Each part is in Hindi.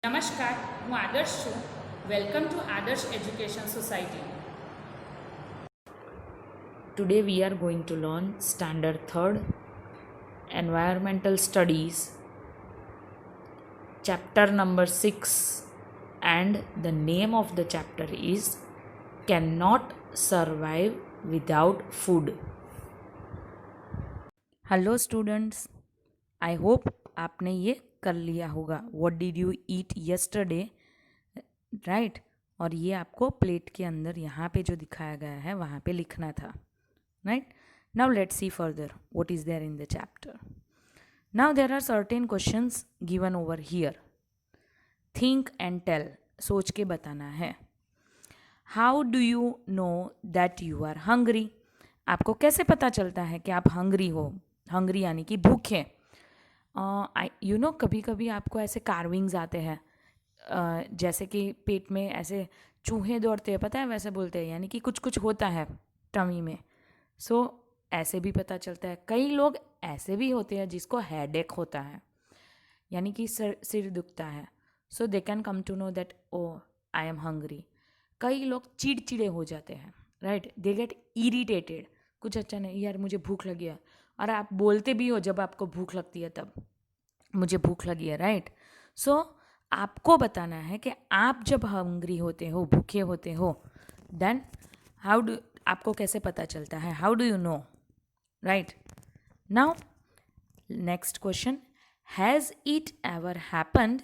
નમસ્કાર, હું આદર્શ છું. વેલકમ ટુ આદર્શ education society. Today we are going to learn Standard 3rd Environmental Studies, chapter number 6, and the name of the chapter is Cannot Survive Without Food. Hello students, I hope आपने ये कर लिया होगा. What did you eat yesterday? Right और ये आपको प्लेट के अंदर यहाँ पे जो दिखाया गया है वहाँ पे लिखना था. Right now let's see further what is there in the chapter. Now there are certain questions given over here. Think and tell, सोच के बताना है. How do you know that you are hungry? आपको कैसे पता चलता है कि आप हंग्री हो? हंग्री यानी कि भूखे. यू नो कभी कभी आपको ऐसे कार्विंग्स आते हैं, जैसे कि पेट में ऐसे चूहे दौड़ते हैं, पता है, वैसे बोलते हैं, यानी कि कुछ कुछ होता है टमी में. सो ऐसे भी पता चलता है. कई लोग ऐसे भी होते हैं जिसको हेडेक होता है, यानी कि सिर दुखता है. So they can come to know that oh I am hungry. कई लोग चिड़चिड़े हो जाते हैं, राइट, दे गेट इरिटेटेड. कुछ अच्छा नहीं यार, मुझे भूख लगी है, और आप बोलते भी हो जब आपको भूख लगती है तब, मुझे भूख लगी है, राइट. सो आपको बताना है कि आप जब हंग्री होते हो, भूखे होते हो, देन हाउ डू, आपको कैसे पता चलता है, how do you know, right. Now next question, has it ever happened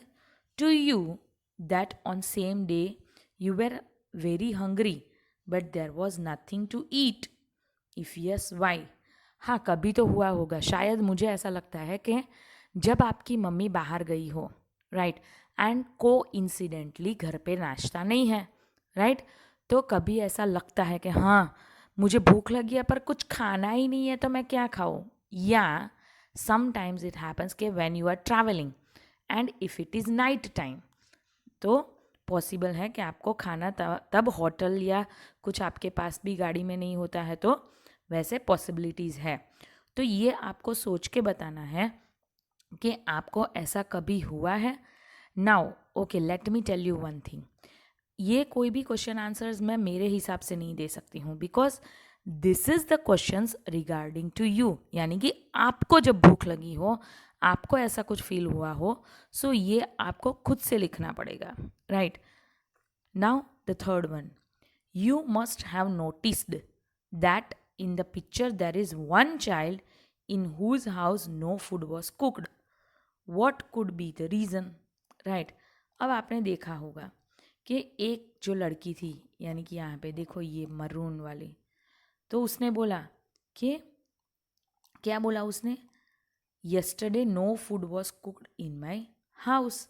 to you that on same day you were very hungry but there was nothing to eat? If yes why? हाँ, कभी तो हुआ होगा. शायद मुझे ऐसा लगता है कि जब आपकी मम्मी बाहर गई हो, राइट, एंड को इंसिडेंटली घर पे नाश्ता नहीं है, राइट, तो कभी ऐसा लगता है कि हाँ मुझे भूख लगी है पर कुछ खाना ही नहीं है तो मैं क्या खाऊं. या समटाइम्स इट हैपन्स कि when you are travelling and if it is night time, तो पॉसिबल है कि आपको खाना तब होटल या कुछ आपके पास भी गाड़ी में नहीं होता है, तो वैसे पॉसिबिलिटीज़ है. तो ये आपको सोच के बताना है कि आपको ऐसा कभी हुआ है. Now okay, let me tell you one thing. ये कोई भी क्वेश्चन आंसर्स मैं मेरे हिसाब से नहीं दे सकती हूँ, because this is the questions regarding to you. यानी कि आपको जब भूख लगी हो, आपको ऐसा कुछ फील हुआ हो, सो ये आपको खुद से लिखना पड़ेगा, right. Now the third one, you must have noticed that in the picture there is one child in whose house no food was cooked. What could be the reason? Right. अब आपने देखा होगा कि एक जो लड़की थी, यानी कि यहाँ पे देखो ये मरून वाली, तो उसने बोला कि क्या बोला उसने? yesterday no food was cooked in my house.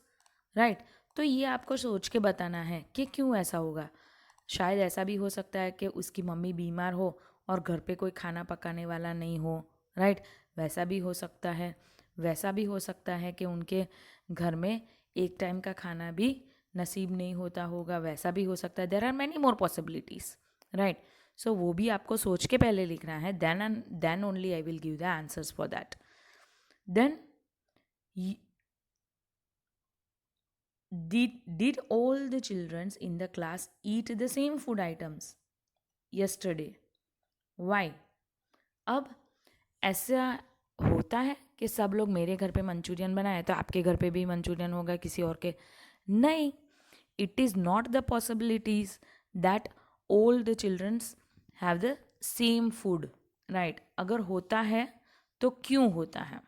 Right. तो ये आपको सोच के बताना है कि क्यों ऐसा होगा. शायद ऐसा भी हो सकता है कि उसकी मम्मी बीमार हो और घर पे कोई खाना पकाने वाला नहीं हो, राइट. वैसा भी हो सकता है. वैसा भी हो सकता है कि उनके घर में एक टाइम का खाना भी नसीब नहीं होता होगा. वैसा भी हो सकता है. There are many more possibilities, right. So वो भी आपको सोच के पहले लिखना है. Then only I will give the answers for that. Then did all the children in the class eat the same food items yesterday? Why? अब ऐसा होता है कि सब लोग, मेरे घर पे मंचूरियन बनाए तो आपके घर पे भी मंचूरियन होगा, किसी और के नहीं. It is not the possibilities that all the childrens have the same food, right. अगर होता है तो क्यों होता है,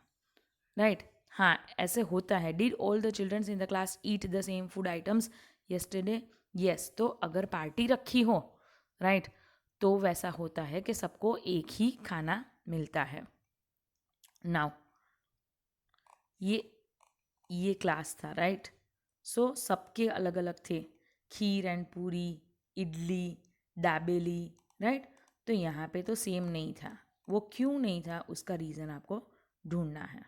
राइट. हाँ, ऐसे होता है. Did all the children's in the class eat the same food items yesterday? Yes. तो अगर पार्टी रखी हो, राइट, तो वैसा होता है कि सबको एक ही खाना मिलता है. नाउ ये क्लास था, राइट. सो सबके अलग अलग थे. खीर एंड पूरी, इडली, दाबेली, राइट. तो यहाँ पे तो सेम नहीं था. वो क्यों नहीं था, उसका रीज़न आपको ढूंढना है.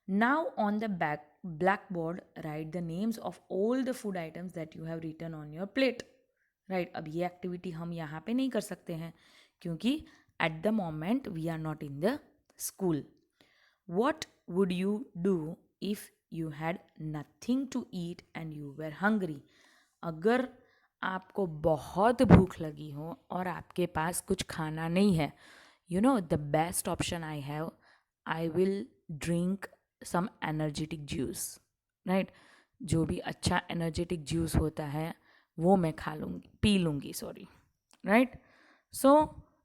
Now on the blackboard write the names of all the food items that you have written on your plate. Right. अब ये एक्टिविटी हम यहाँ पे नहीं कर सकते हैं क्योंकि at the moment we are not in the school. What would you do if you had nothing to eat and you were hungry. अगर आपको बहुत भूख लगी हो और आपके पास कुछ खाना नहीं है, you know the best option I have, I will drink some energetic juice, right? जो भी अच्छा energetic juice होता है वो मैं खा लूँगी, पी लूँगी, sorry, right? So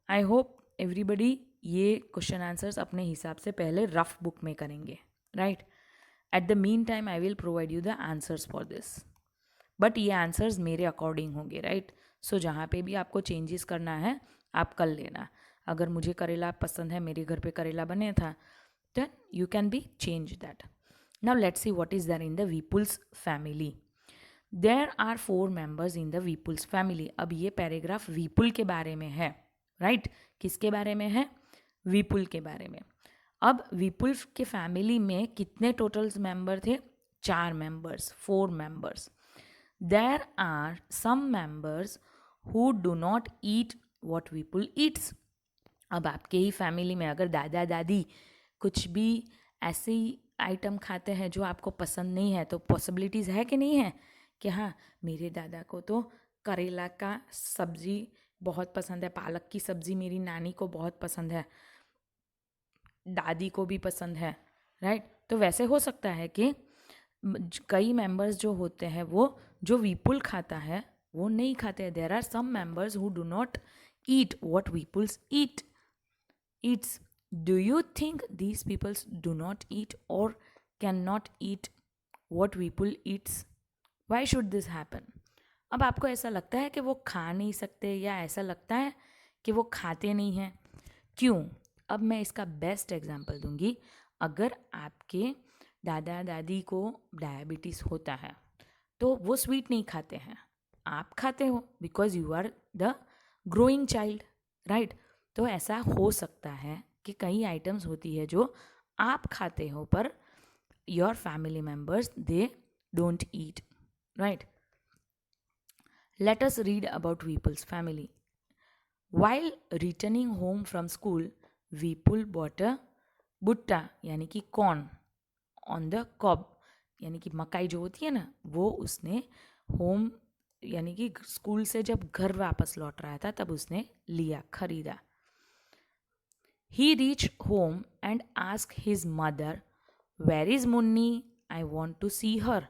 I hope everybody ये क्वेश्चन आंसर्स अपने हिसाब से पहले रफ बुक में करेंगे, right? At the mean time I will provide you the answers for this, but ये आंसर्स मेरे अकॉर्डिंग होंगे, राइट? सो जहाँ पे भी आपको चेंजेस करना है आप कर लेना. अगर मुझे करेला पसंद है, मेरे घर पे करेला बने था, then you can be change that. Now let's see what is there in the Vipul's family. There are 4 members in the Vipul's family. अब ये पैराग्राफ विपुल के बारे में है, राइट? किसके बारे में है? विपुल के बारे में. अब विपुल के फैमिली में कितने टोटल मेंबर थे? 4 members, 4 members. There are some members who do not eat what Vipul eats. अब आपके ही फैमिली में अगर दादा दादी कुछ भी ऐसी आइटम खाते हैं जो आपको पसंद नहीं है, तो पॉसिबिलिटीज़ है कि नहीं है कि हाँ, मेरे दादा को तो करेला का सब्ज़ी बहुत पसंद है, पालक की सब्ज़ी मेरी नानी को बहुत पसंद है, दादी को भी पसंद है, राइट? तो वैसे हो सकता है कि कई मेंबर्स जो होते हैं वो जो विपुल खाता है वो नहीं खाते. There are some members who do not eat what Vipul's eats. Do you think these people do not eat or cannot eat what Vipul eats? Why should this happen? अब आपको ऐसा लगता है कि वो खा नहीं सकते या ऐसा लगता है कि वो खाते नहीं हैं, क्यों? अब मैं इसका बेस्ट एग्जांपल दूंगी. अगर आपके दादा दादी को डायबिटीज़ होता है तो वो स्वीट नहीं खाते हैं, आप खाते हो because you are the growing child, right? तो ऐसा हो सकता है कि कई आइटम्स होती है जो आप खाते हो पर your family members they don't eat, right? Let us read about Vipul's family. While returning home from school, Vipul bought a bhutta यानी कि कॉर्न ऑन द कॉब, यानी कि मकाई जो होती है ना, वो उसने होम यानी कि स्कूल से जब घर वापस लौट रहा था तब उसने लिया, खरीदा. He reached home and asked his mother, "Where is Munni? I want to see her."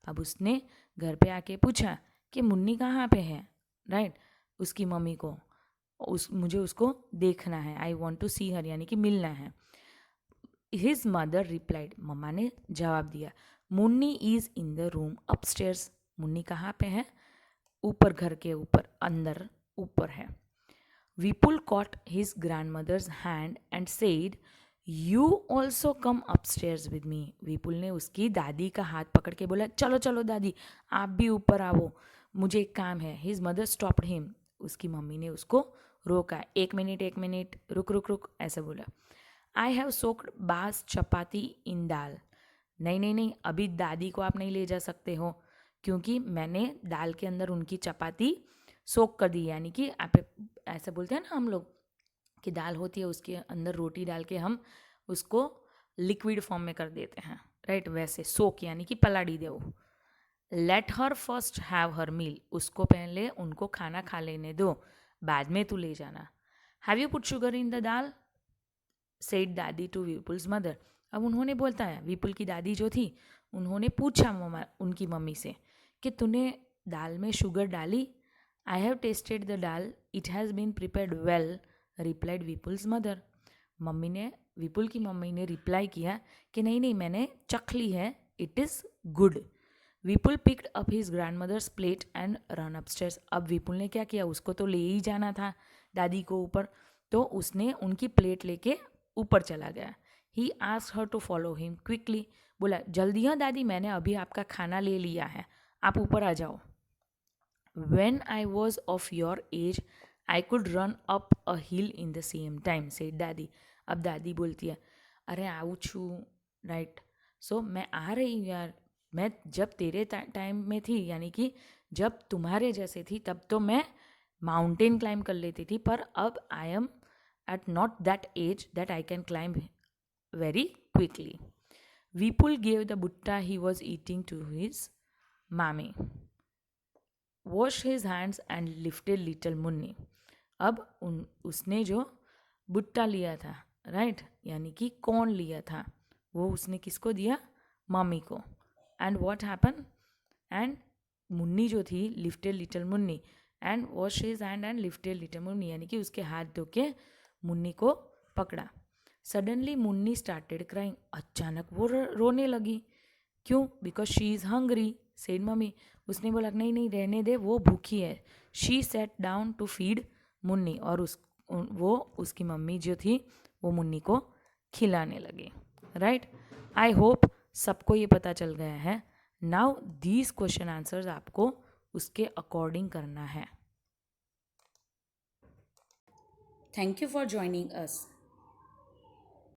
अब उसने घर पे आके पूछा कि मुन्नी कहाँ पे है, राइट? उसकी मम्मी को मुझे उसको देखना है, I want to see her यानी कि मिलना है. His mother replied, मम्मा ने जवाब दिया, Munni is in the room upstairs. Munni कहाँ पे है? ऊपर, घर के ऊपर, अंदर ऊपर है. Vipul caught his grandmother's hand and said, "You also come upstairs with me." विपुल ने उसकी दादी का हाथ पकड़ के बोला, चलो चलो दादी, आप भी ऊपर आओ, मुझे एक काम है. His mother stopped him. उसकी मम्मी ने उसको रोका. एक मिनट, रुक रुक रुक, ऐसा बोला. I have soaked बास चपाती इन दाल. नहीं, अभी दादी को आप नहीं ले जा सकते हो क्योंकि मैंने दाल के अंदर उनकी चपाती सोक कर दी, यानी कि आप ऐसा बोलते हैं ना हम लोग कि दाल होती है उसके अंदर रोटी डाल के हम उसको लिक्विड फॉर्म में कर देते हैं, राइट? वैसे सोक यानी कि पलाड़ी दो. Let her first have her meal. उसको पहले उनको खाना खा लेने दो, बाद में तू ले जाना. Have you put sugar in the dal? Said दादी टू विपुल्स मदर. अब उन्होंने बोलता है, विपुल की दादी जो थी उन्होंने पूछा उनकी मम्मी से कि तूने दाल में शुगर डाली? I have tasted the dal. It has been prepared well, replied Vipul's mother. विपुल की मम्मी ने रिप्लाई किया कि नहीं, मैंने चख ली है, it is good. Vipul picked up his grandmother's plate and run upstairs. अब विपुल ने क्या किया, उसको तो ले ही जाना था दादी को ऊपर, तो उसने उनकी प्लेट लेके ऊपर चला गया. He asked her to follow him quickly. बोला, जल्दी हाँ दादी, मैंने अभी आपका खाना ले लिया है, आप ऊपर आ जाओ. When I was of your age, I could run up a hill in the same time, said दादी. अब दादी बोलती है, अरे आऊँ छू, राइट? सो मैं आ रही हूँ यार, मैं जब तेरे टाइम में थी, यानी कि जब तुम्हारे जैसे थी, तब तो मैं माउंटेन क्लाइंब कर लेती थी, पर अब I am at not that age that I can climb very quickly. Vipul gave the butta he was eating to his mommy. Wash his hands and lifted little Munni. अब उसने जो बुट्टा लिया था, राइट, यानी कि कौन लिया था, वो उसने किसको दिया? मम्मी को. And what happen? And Munni जो थी, lifted little Munni, and wash his hand and lifted little Munni, यानी कि उसके हाथ धो के मुन्नी को पकड़ा. Suddenly Munni started crying. अचानक वो रोने लगी. क्यों? Because she is hungry, said mummy. उसने बोला नहीं नहीं रहने दे, वो भूखी है. She set down to feed Munni, और उसकी मम्मी जो थी वो मुन्नी को खिलाने लगी. राइट. आई होप सबको ये पता चल गया है. नाउ दीज क्वेश्चन आंसर्स आपको उसके अकॉर्डिंग करना है. Thank you for joining us.